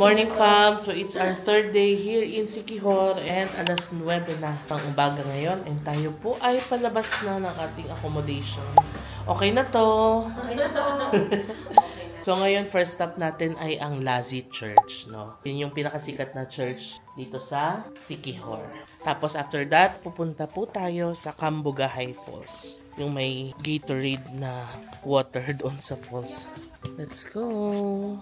morning, fam! So, it's our third day here in Siquijor and alas 9 na ang umaga ngayon and tayo po ay palabas na ng ating accommodation. Okay na to! Okay na to! So, ngayon, first stop natin ay ang Lazi Church, no? Yun yung pinakasikat na church dito sa Siquijor. Tapos, after that, pupunta po tayo sa Cambugahay Falls. Yung may Gatorade na water doon sa falls. Let's go!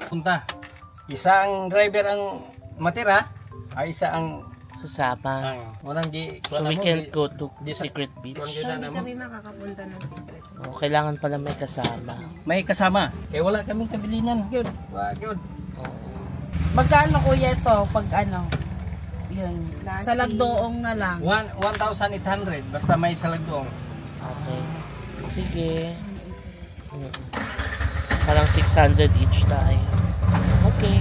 Punta. Isa ang driver ang matira, ay isa ang sasama. Walang di. So we can go to Secret Beach. Hindi kami makakapunta ng Secret. Oh, kailangan pala may kasama. May kasama. Kaya wala kaming kabilinan. Good. Good. Magkano kuya ito pag ano? Yun. Sa Lagdoong na lang. 1,800 basta may salagdoong. Okay. Sige. Parang 600 each tayo. Okay.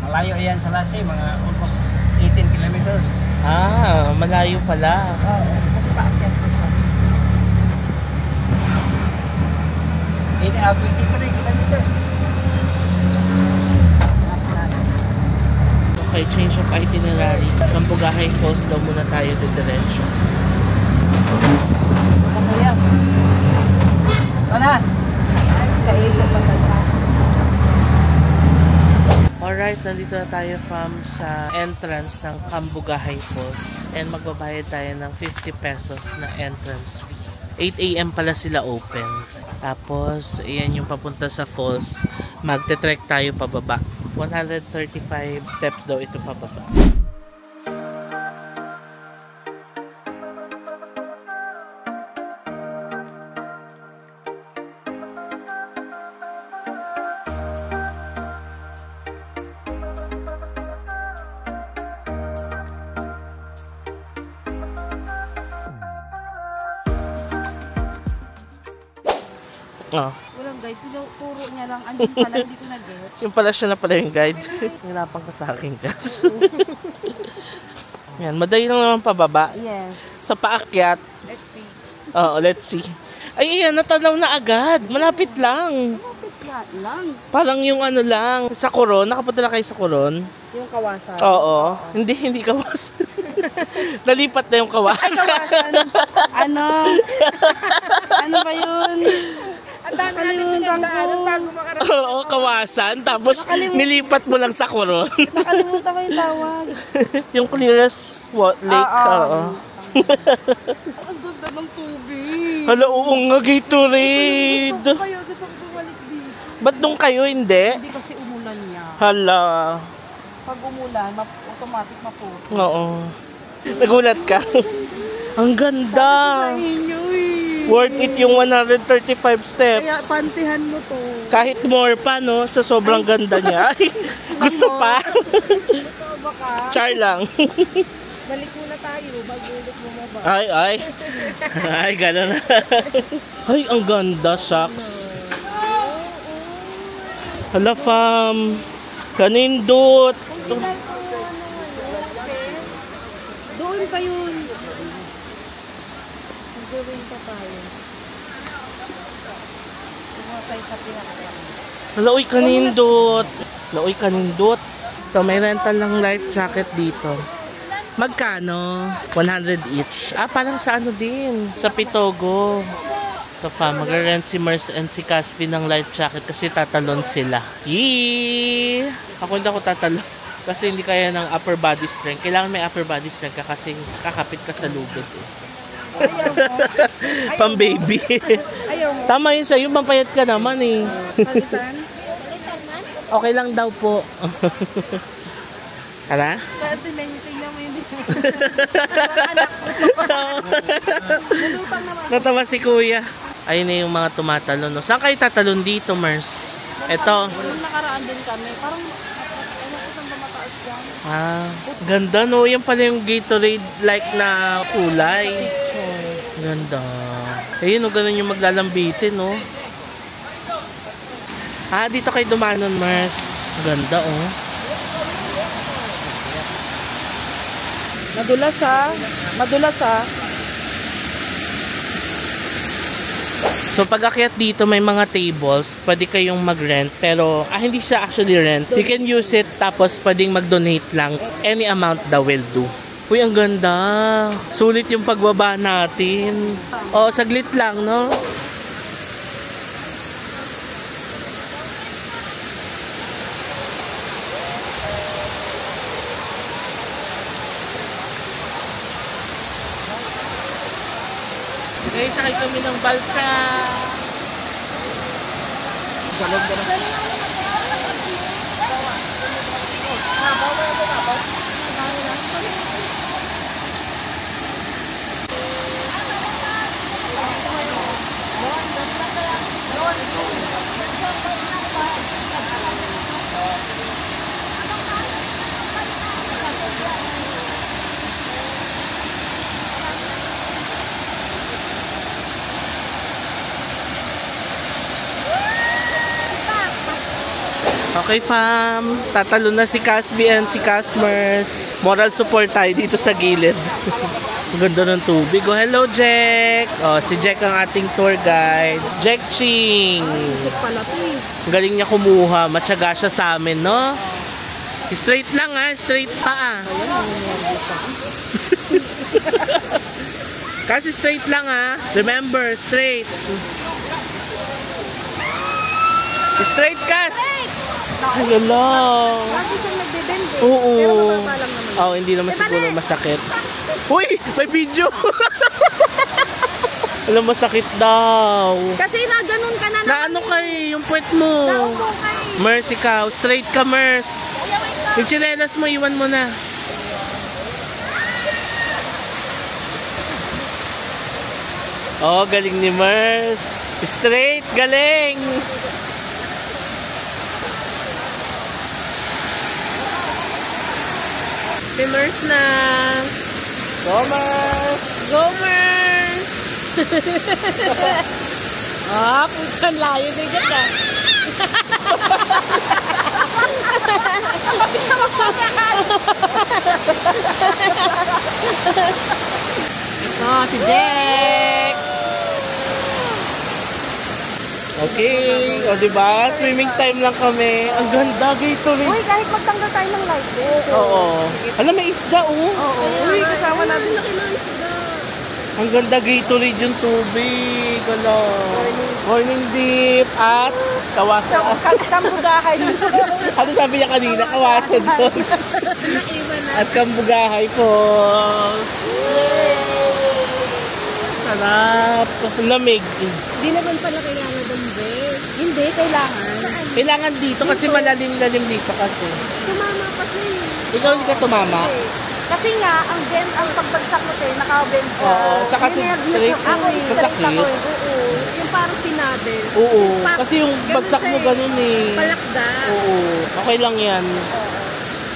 Malayo yan sa Lasey, mga almost 18 kilometers. Ah, malayo pala. Oo, kasi paakyat ko siya. 23 kilometers. Okay, change of itinerary. Cambugahay Falls daw muna tayo diretso. Ano yan? Wala. Kailo pa talaga. Alright, nandito na tayo from sa entrance ng Cambugahay Falls and magbabayad tayo ng 50 pesos na entrance fee. 8 AM pala sila open. Tapos, ayan yung papunta sa falls. Magte-trek tayo pababa. 135 steps daw ito pababa. Oh. Walang guide. Turo niya lang. Andun pala, hindi ko na-get. Yung pala siya na pala yung guide. Hirapan ka sa akin, guys. Yan, madali lang naman pababa. Yes. Sa paakyat. Let's see. Oo, let's see. Ay, ayan, natalaw na agad. Malapit lang. Malapit lang. Parang yung ano lang, sa Coron. Nakapunta na kayo sa Coron? Yung kawasan. Oo. Hindi kawasan. Nalipat na yung kawasan. Ay, kawasan. Ano ba yun? Nakalimutan ko. Oo, kawasan. Tapos, nilipat mo lang sa Coron. Nakalimutan ko yung tawag. Yung clearest lake. Oo. Ang ganda ng tubig. Hala, oo nga, Gatorade. Kayo, gusto ko bumalik dito. Ba't nung kayo hindi? Hindi kasi umulan niya. Hala. Pag umulan, automatic maputo. Oo. Nagulat ka? Ang ganda. Worth it yung 135 steps. Kaya pantihan mo to. Kahit more pa, no? Sa sobrang ganda niya. Gusto pa? Gusto ba ka? Char lang. Balik muna tayo, bago ulit mo ba? Ay. Ay, gano'n na. Ay, ang ganda, shucks. Hala, fam. Kanindot. Doon pa yun. Doon pa tayo. Tumatay sa pinaka. Hala, uy, kanindot. Hala, uy, kanindot. So, may rental ng life jacket dito. Magkano? 100 each. Ah, parang sa ano din. Sa Pitogo. So, mag-rent si Mers and si Caspi ng life jacket kasi tatalon sila. Yee! Ako hindi ako tatalon. Kasi hindi kaya ng upper body strength. Kailangan may upper body strength ka kasi kakapit ka sa lugod. Eh. Pang baby. Tama yun sa'yo. Mampayat ka naman eh. Palitan? Okay lang daw po. Hala? Dati na yung tingnan mo hindi. Natawa si kuya. Ayun na yung mga tumatalon. No? Saan kayo tatalon dito, Mers? Ito. Nung nakaraan din kami, parang ano ko saan ba mataas yan? Ah, ganda no. Yan pala yung Gatorade like na kulay. Ganda. Ayun no, ganun yung maglalambitin no. Ah, dito kayo dumanon, Mers. Ganda oh. Madulas ha. Madulas ha. So pag akyat dito may mga tables, pwede kayong mag-rent pero hindi siya actually rent. You can use it tapos pwedeng mag-donate lang. Any amount daw will do. Uy, ang ganda. Sulit yung pagbaba natin. Oh, saglit lang, no? Okay, sakay kami ng balsa. Salog ka na. Okay, fam. Tatalo na si Casby and si Casmers. Moral support tayo dito sa gilid. Ang ganda ng tubig. Oh, hello, Jack. Oh, si Jack ang ating tour guide. Jack Ching. Check pala to eh. Ang galing niya kumuha. Matyaga siya sa amin, no? Straight lang, ha? Straight pa, ah. Kasi straight lang, ha? Remember, straight. Straight, Cas. Hello lang. Kasi siya nagbibend eh. Oo. Pero mababa lang naman. Oh, hindi naman siguro masakit. Uy, may video. Alam, masakit daw. Kasi na ganun ka na. Na ano kay, yung puwet mo. Naupo kay. Mercy ka, straight ka, Mers. Yung tsinelas mo, iwan mo na. Oh, galing ni Mers. Straight, galing. Si Mers na. Go, Mers. Go, Mers. Ah, putan layo din ka. Ito, si Jack. Okay, o diba? Swimming time lang kami. Ang ganda, Gatorade. Uy, kahit magtanggal tayo ng light eh. Oo. Alam, may isda, oh. Oo. Uy, kasama natin. Ang ganda, Gatorade yung tubig. Ano? Morning dip at kawasan. Kambugahay. Ano sabi niya kanina? Kawasan po. At kambugahay po. Sarap. Lamig. Hindi naman pala kailangan ng bed. Hindi, kailangan. Kailangan dito kasi malalim-lalim dito kasi. Tumama kasi. Ikaw hindi ka tumama? Kasi nga, ang bend, ang pagbagsak mo tayo, naka-bend ka. Oo, tsaka Yun yung straight. ako, straight Masakit. ako eh. Oo. Yung parang sinabel. Oo. Pa- Kasi yung ganun bagsak mo siya eh. ganun eh. Palakda. Oo. Okay lang yan.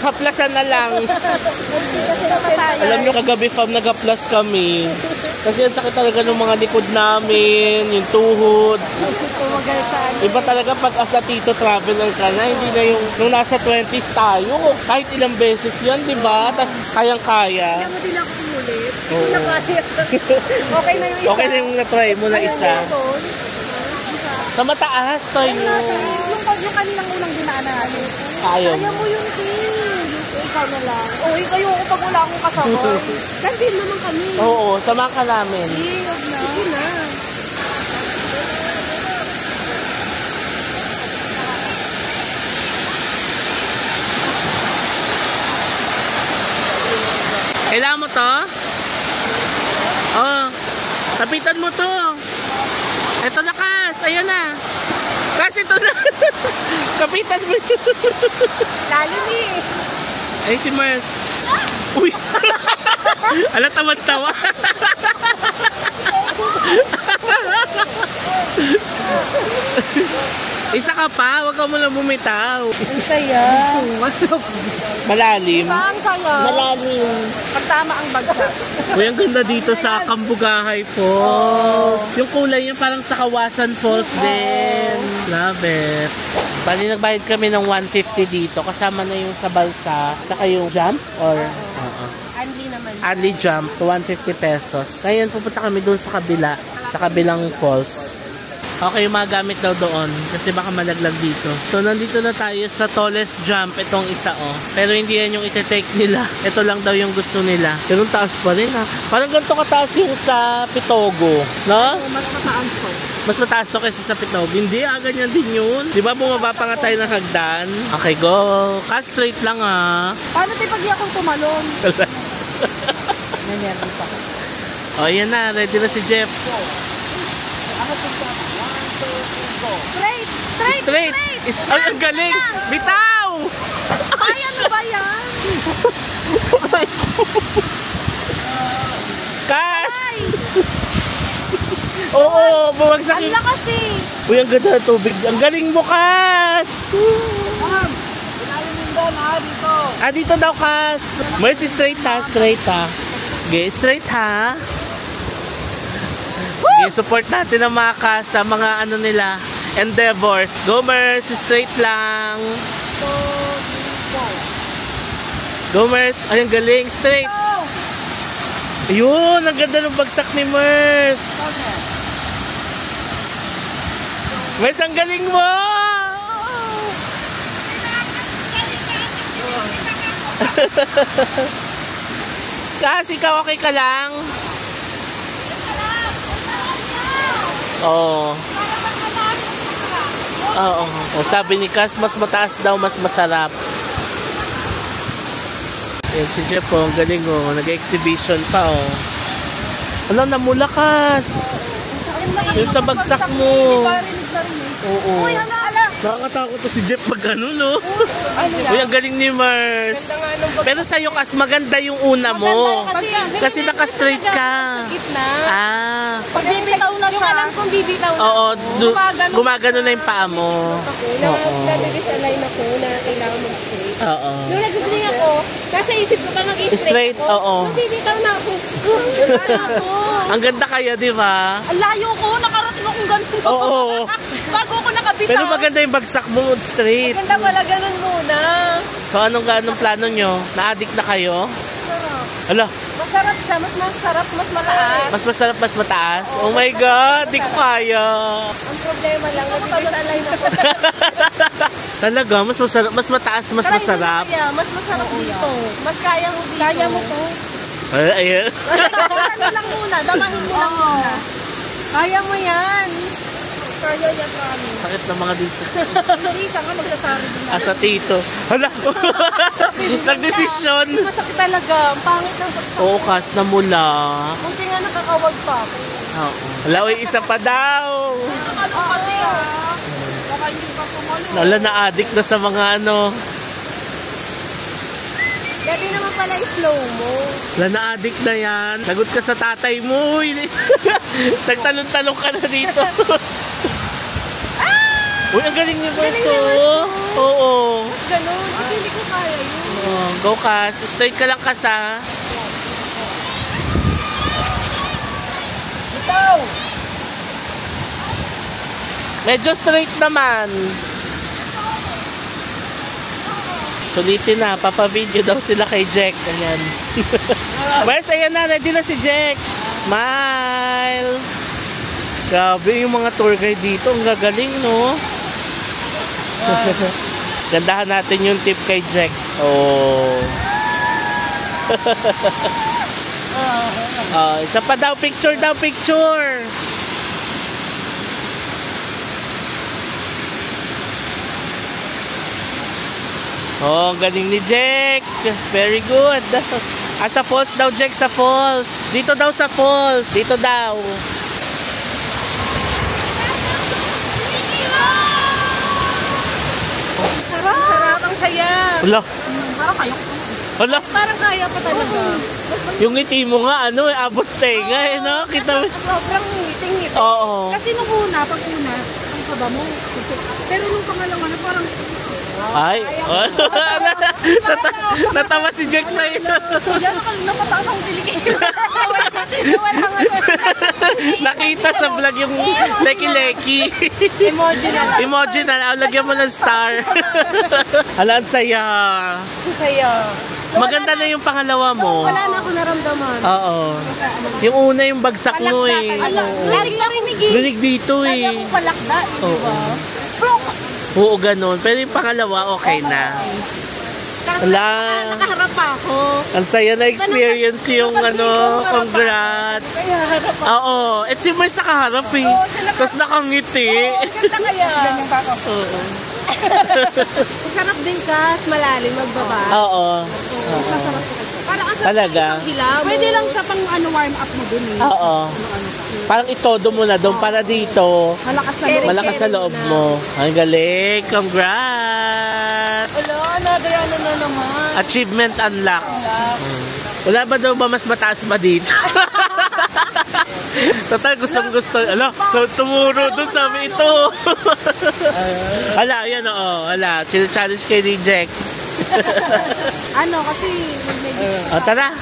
Haplasan na lang. Kasi napatayan. Alam nyo, kagabi fam, nag-haplas kami. Kasi ang sakit talaga ng mga likod namin, yung tuhod. Tumagal saan. Iba talaga pag as a tito traveler ka na, hindi na yung nung nasa 20s tayo. Kahit ilang beses yan, di ba? Tapos kayang-kaya. Kaya mo din ako umulit. Oo. Hindi na kaya. Okay na yung isa. Okay na yung na-try mo na isa. Sa mataas tayo. Yung kaninang unang dinaanan natin. Ayaw. Kaya mo yun, Tim. Ikaw na lang. O, ikaw yung pag wala akong kasama. Kantin naman kami. Oo, sama ka namin. Huwag na. Sige na. Kailangan mo to? Oh, tapitan mo to. Ito na, Kas. Ayan na. Kas, ito na. Kapitan mo. Lalim eh. Ay, si Mars. Uy. Ala, tawa-tawa. Isa ka pa, wag ka muna bumitaw. Ang saya. Malalim. Ang saya. Malalim. Pagtama ang bagsak. Uy, ang ganda dito sa Kambugahay Falls. Yung kulay niya parang sa Kawasan Falls din. Love it. Bali, nagbayad kami ng 150 dito. Kasama na yung sa balsa. Saka yung jump or... Anli naman. Anli jump, 150 pesos. Ngayon, pupunta kami doon sa kabila. Sa kabilang falls. Okay, yung mga gamit daw doon. Kasi baka malaglag dito. So, nandito na tayo sa tallest jump. Itong isa, oh. Pero hindi yan yung iti-take nila. Ito lang daw yung gusto nila. Pero taas pa rin, ha. Parang ganito kataas yung sa Pitogo. No? Mas mataas po. Mas mataas to kaysa sa Pitogo. Hindi, ganyan din yun. Di ba bumaba pa nga tayo ng hagdan? Okay, go. Straight lang, ha. Paano tayo pag di akong tumalon? Nangyari pa. O, yan na. Ready na si Jeff. Ako po po. 1, 2, 3, go. Straight! Straight! Straight! Ay, ang galing! Bitaw! Ay, ano ba yan? Kas! Oo, bumagsak Ang yung... lakas eh! Uy, ang ganda ng tubig. Ang galing mo, Kas! Ma'am, ilalim yung doon ha, dito. Dito daw, Kas. Mercy, straight ha, straight ha. Okay, straight ha. Okay, support natin ang mga Kas sa mga ano nila, endeavors. Go, Mercy, straight lang. Go, Mercy. Ay, ang galing, straight. Ayun, ang ganda ng bagsak ni Mercy. Mercy, ang galing mo! Kasi ikaw okay ka lang? Oo. Oo. Sabi ni Kas, mas mataas daw, mas masarap. Yan si Jeff, oh, ang galing, oh. Nag-exhibition pa, oh. Alam, namula, Kas. Yung sa bagsak mo. Oo. Nakakatakot to si Jeff pag ano, no? Uy, ang galing ni Mars. Pero sa'yo, Kas, maganda yung una mo. Kasi naka-straight ka. Pag bibitaw na siya. Yung alam kong bibitaw na. Oo, gumagano na yung paa mo. Nagdadagis sa line ako na kailangan mag-straight. Oo. Nung nag-string ako, nasa isip ko pa mag-straight Straight, ako. oo. Mabibitaw na ako. Ang ganda kayo, di ba? Ang layo ko, nakarating akong ganito. Oo. Bago ako nakabitaw. Pero maganda yung bagsak mo, straight. Ganda pala, ganun muna. So, anong plano nyo? Na-addict na kayo? Hala, Masarap siya, mas masarap, mas mataas. mas masarap, mas mataas? Oh my God, di ko kaya. Ang problema lang, nabibitaw sa line ako. Talaga, mas masarap, mas mataas, mas Try mo masarap. na kaya, mas masarap dito. Mas kaya mo dito. Kaya mo to. Ay, ayun. Ano lang muna, damahin mo lang muna. Kaya mo yan. Kaya yan, promise. Sakit ng mga dito. Hindi siya nga magsasari din na. Sa tito. Hala, nagdesisyon. Masakit talaga. Ang pangit ng saksak. Oo, Kas, namula. Kunti nga nakakawag pa ako. Oo. Hala, uy, isa pa daw. Ano kasi ah. Baka hindi pa tumulo. Hala, na-addict na sa mga ano. Dati naman pala slow mo. Hala, na-addict na yan. Lagot ka sa tatay mo. Nagtalong-talong ka na dito. Uy, ang galing niyo ba ito? Oo. Ganun. Kasi hindi ko kaya yun. Oh, go, Kas. Straight ka lang, Kas, ha? Bitaw! Medyo straight naman. Sulitin na. Papavideo daw sila kay Jack. Ayan. Where's, ayan na. Ready na si Jack. Smile. Grabe yung mga tour guide dito. Ang gagaling, no? Gandahan natin yung tip kay Jack. Oh. Isa pa daw. Picture daw. Picture. Oh, galing ni Jack. Very good. Sa falls daw, Jack, sa falls. Dito daw sa falls. Dito daw. Sarap. Ang saya. Hala. Parang kayo. Hala. Parang kaya pa talaga. Yung ngiti mo nga, ano, abot tenga, eh, no? Kita mo. Sobrang ngiting-ngiti. Oo. Kasi nung una, pag una, ang kaba mo. Pero nung pangalawa na parang Ay. Natawa si Jack sa'yo. Diyan ako napataas ang kilikili. Wala nga. Nakita sa vlog yung leki-leki. Emoji na. Emoji na. Lagyan mo ng star. Alam, saya. Saya. Maganda na yung pangalawa mo. Wala na ako naramdaman. Oo. Yung una yung bagsak mo eh. Lagi narinig eh. Rinig dito Lagi eh. akong palakda eh, di ba? Oo, ganun. Pero yung pangalawa, okay na. Wala. Nakaharap pa ako. Ang saya na experience yung ano, congrats. Oo. At si Mars nakaharap eh. Tapos nakangiti. Ganda kaya. Oo. Masarap din ka, malalim magbaba. Oo. Parang ang sarap Talaga. ng hilaw. Pwede lang siya pang warm up mo dun eh. Oo. Parang itodo mo na doon para dito. Malakas sa loob mo. Ang galing. Congrats. Wala, another ano na naman. Achievement unlock. Wala ba daw ba mas mataas ba dito? Total, gustong-gusto. Ala, so tumuro dun, sabi ito. Ala, yan oo. Ala, challenge kay Reject. Ano, kasi Tara,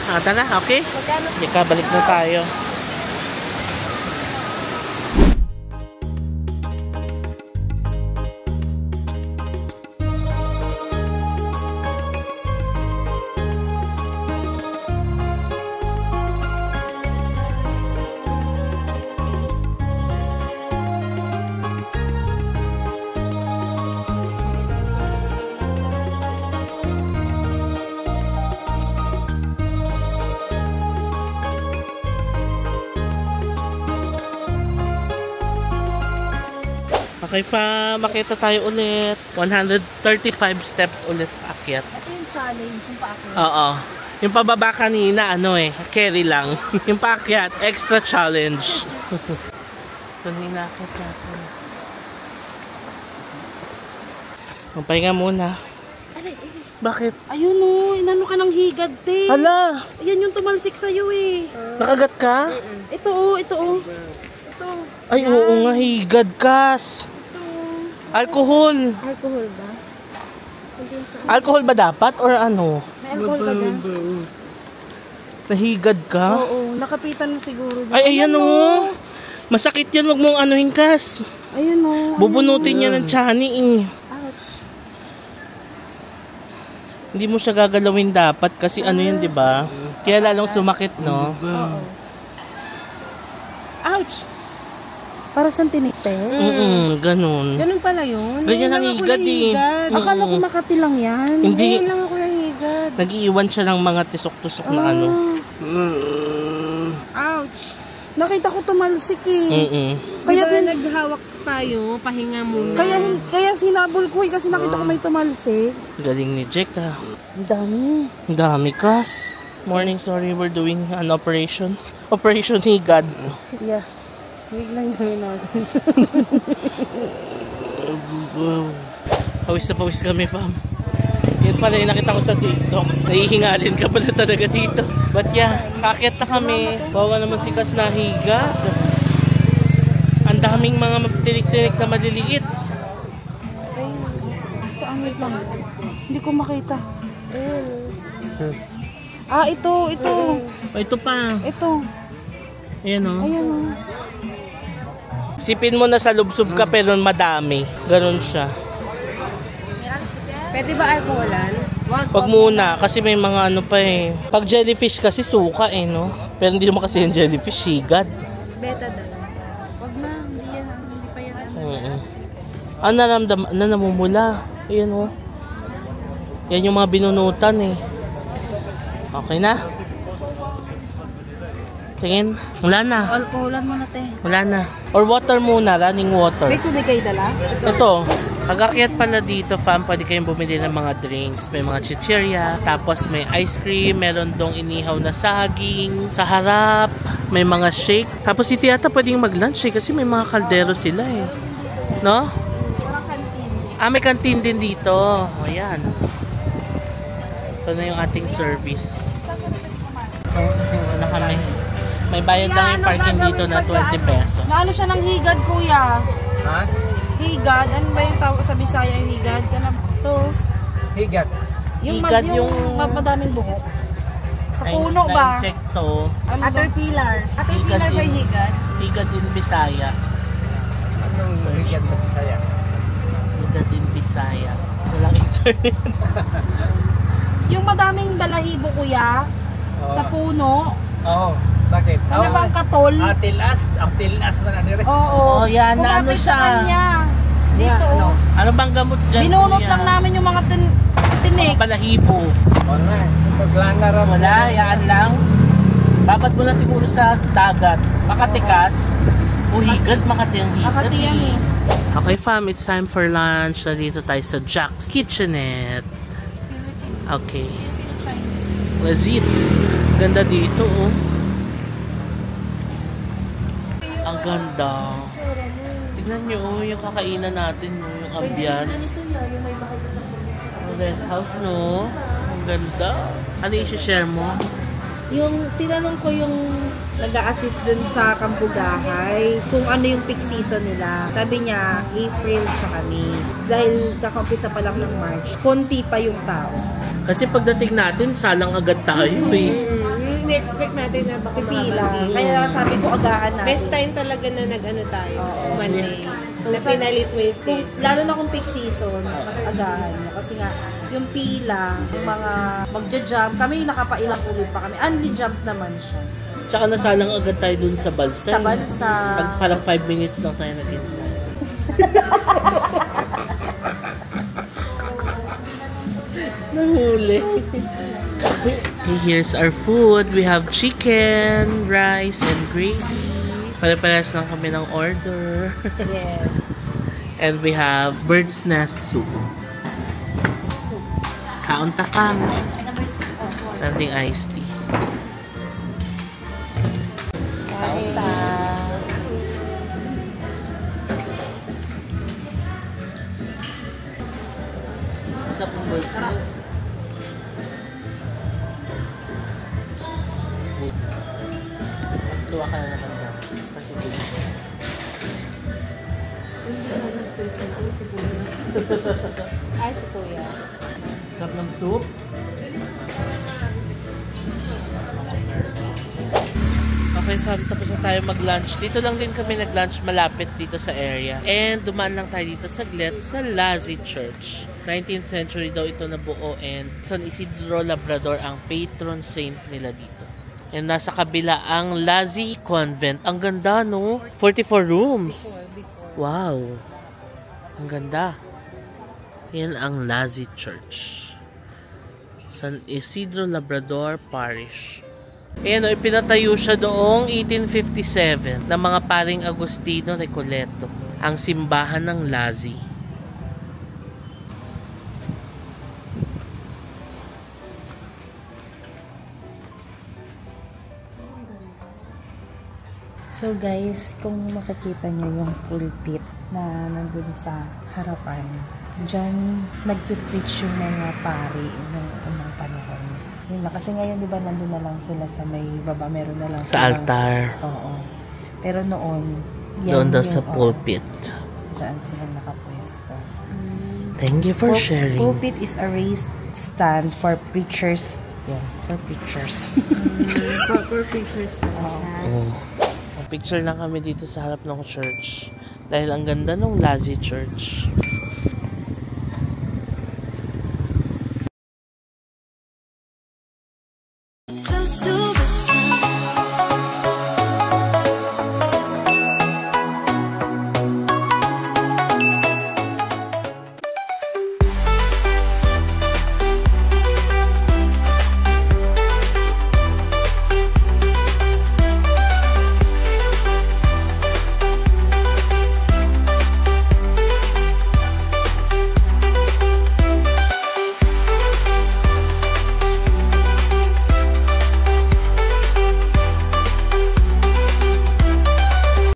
okay? Ika, balik na tayo. Okay pa, makita tayo ulit. 135 steps ulit akyat. ito yung challenge, yung paakyat. Oo. Yung pababa kanina, ano eh, carry lang. Yung paakyat, extra challenge. Ito na inakit natin. Magpahinga muna. Bakit? Ayun o, inano ka ng higad, te. Hala! Ayan yung tumalsik sa'yo eh. Nakagat ka? Ito o, ito o. Ay, oo nga, higad, Kas. Alcohol. Alcohol ba? Alcohol ba dapat or ano? May alcohol ka dyan? Nahigad ka? Oo, nakapitan mo siguro. Ay, ayan o. Masakit yan, wag mong anuhin, Kas. Ayun o. Bubunutin niya ng tsani eh. Ouch. Hindi mo siya gagalawin dapat kasi ano yun, di ba? Kaya lalong sumakit, no? Ouch! Para siyang tinikte. Ganun. Ganun pala yun. Ganyan ang higad eh. Akala ko Makati lang yan. Hindi. Ngayon lang ako yung higad. Nag-iiwan siya ng mga tisok-tusok na ano. Ouch! Nakita ko tumalsik eh. Kaya din naghawak tayo, pahinga muna. Kaya sinabol ko eh kasi nakita ko may tumalsik. Galing ni Jack ah. Ang dami. Ang dami, Kas. Morning, sorry, we're doing an operation. Operation Higad. Yeah. Biglang gawin natin. Pawis na pawis kami, fam. Yun pala yung nakita ko sa TikTok. Nahihingalin ka pala talaga dito. But yeah, kakit na kami. Bawa naman si Kas na higad. Ang daming mga tinik-tinik na maliliit. Saan wait lang? Hindi ko makita. Ah, ito. Oh, ito pa. Ito. Ayan o. Ayan o. Sipin mo na sa lubsob ka pero madami. Ganon siya. Pwede ba alcoholan? Wag muna kasi may mga ano pa eh. Pag jellyfish kasi suka eh no. Pero hindi naman kasi yung jellyfish higad. Beta daw. Wag na, hindi pa yan. Ang naramdaman na namumula. Ayan o. Yan yung mga binunutan eh. Okay na? Tingin. Wala na. Alcoholan mo na, te. Wala na. Or water muna. Running water. May tubig kayo dala? Ito. Pag-akyat pala dito, fam, pwede kayong bumili ng mga drinks. May mga chichirya. Tapos may ice cream. Meron dong inihaw na saging. Sa harap. May mga shake. Tapos iti yata pwedeng mag-lunch eh. Kasi may mga kaldero sila eh. No? Ah, may canteen din dito. O, yan. Ito na yung ating service. Na kami. May bayad lang yung parking dito na 20 pesos. Naano siya ng higad, kuya? Ha? Higad? Ano ba yung tawag sa Bisaya yung higad? Ito. Higad. Higad yung madaming buhok. Ay, Kapuno ba? insekto. Ano Caterpillar. Caterpillar ba yung higad? Higad in Bisaya. Anong higad sa Bisaya? Higad in Bisaya. Walang internet. Yung madaming balahibo, kuya, sa puno. Oo. Bakit? Ano bang katol? Ang tilas man na rin. Oo. Oh, yan, na ano Kumapit siya. sa kanya. Dito. Ano? Ano bang gamot dyan? Binunot kuya? lang namin yung mga tinik. Balahibo. Wala. Paglana rin. Wala, yan lang. Babad mo na siguro sa dagat. Makatikas. Higad, Makati ang higad. Makati yan eh. Okay fam, it's time for lunch. Nandito tayo sa Jack's Kitchenette. Okay. Let's eat. Ganda dito oh. Ang ganda. Tignan nyo oh, yung kakainan natin, yung ambience. Oh, rest house no. Ang ganda. Ano i-share mo? Yung tinanong ko yung nag-a-assist dun sa Kampugahay kung ano yung peak season nila. Sabi niya, April tsaka May. Dahil kakampisa pa lang ng March, konti pa yung tao. Kasi pagdating natin, salang agad tayo eh. In-expect natin na baka Pipila. Kaya sabi ko agahan natin. best time talaga na nag-ano tayo. Oo. Monday. So, Na pinalit wasted. Lalo na kung peak season, mas agahan mo. Kasi nga, yung pila, yung mga magja-jump, kami nakapailang ulit pa kami. Only jump naman siya. Tsaka nasalang agad tayo dun sa Balsa. Sa bansa. Parang 5 minutes lang tayo nag-intay. Nahuli. Okay, here's our food. We have chicken, rice, and gravy. Pare-pares lang kami ng order. Yes. And we have bird's nest soup. Kaunta kami. Ating iced tea. Kaunta. What's up, bird's nest? Luwa ka na naman daw. Kasi Ay, si Kuya. sarap ng soup. Okay fam, tapos na tayo mag-lunch. Dito lang din kami nag-lunch malapit dito sa area. And dumaan lang tayo dito saglit sa Lazi Church. 19th century daw ito nabuo and San Isidro Labrador ang patron saint nila dito. And nasa kabila ang Lazi Convent. Ang ganda no? 44 rooms. Wow. Ang ganda. Yan ang Lazi Church. San Isidro Labrador Parish. Ayan o, ipinatayo siya doong 1857 ng mga paring Agustino Recoleto, ang simbahan ng Lazi. So guys, kung makikita niyo yung pulpit na nandun sa harapan, dyan nagpipreach yung mga pari ng unang panahon. Yun na, kasi ngayon diba nandun na lang sila sa may baba, meron na lang Sa altar. Oo. Pero noon, Doon daw yung, sa pulpit. Dyan sila nakapwesto. Thank you for sharing. Pulpit is a raised stand for preachers. Yeah, for preachers. For pictures pala siya. Oh. Picture lang kami dito sa harap ng church. Dahil ang ganda ng Lazi Church.